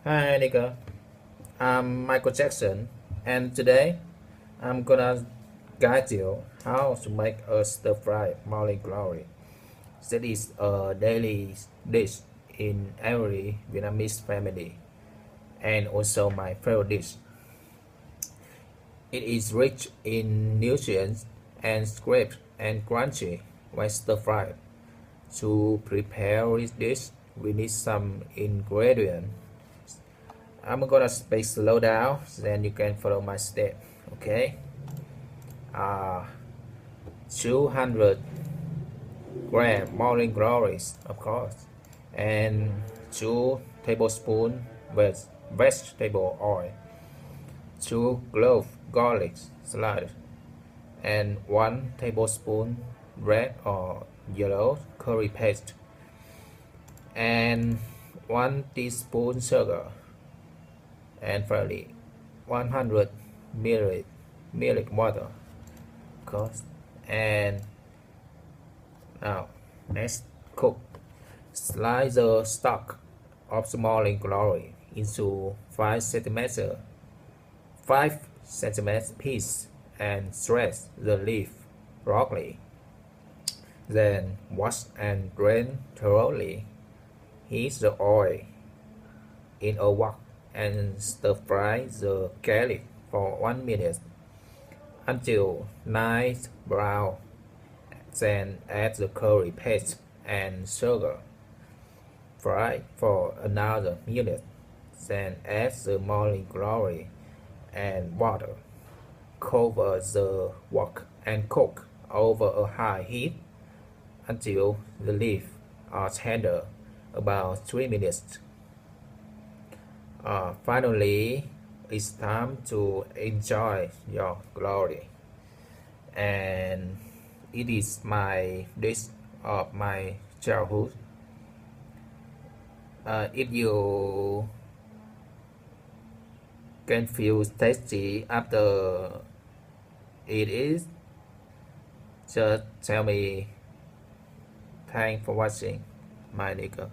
Hi, nigga. I'm Michael Jackson, and today I'm gonna guide you how to make a stir fry morning glory. That is a daily dish in every Vietnamese family, and also my favorite dish. It is rich in nutrients and crisp and crunchy when stir fried. To prepare this dish, we need some ingredients. I'm gonna speak slow down, then you can follow my step. Okay. Uh, 200 gram morning glories, of course, and 2 tablespoons with vegetable oil, 2 clove garlic slices, and 1 tablespoon red or yellow curry paste, and 1 teaspoon sugar, and finally 100 milliliter water, of course. And now let's cook. Slice the stalk of the morning glory into 5 centimeter piece and shred the leaf broccoli. Then wash and drain thoroughly. Heat the oil in a wok and stir fry the garlic for 1 minute until nice brown. Then add the curry paste and sugar. Fry for another minute. Then add the morning glory and water. Cover the wok and cook over a high heat until the leaves are tender, about 3 minutes. Finally, it's time to enjoy your glory. And it is my dish of my childhood. If you can feel tasty after it is, just tell me. Thanks for watching, my nigga.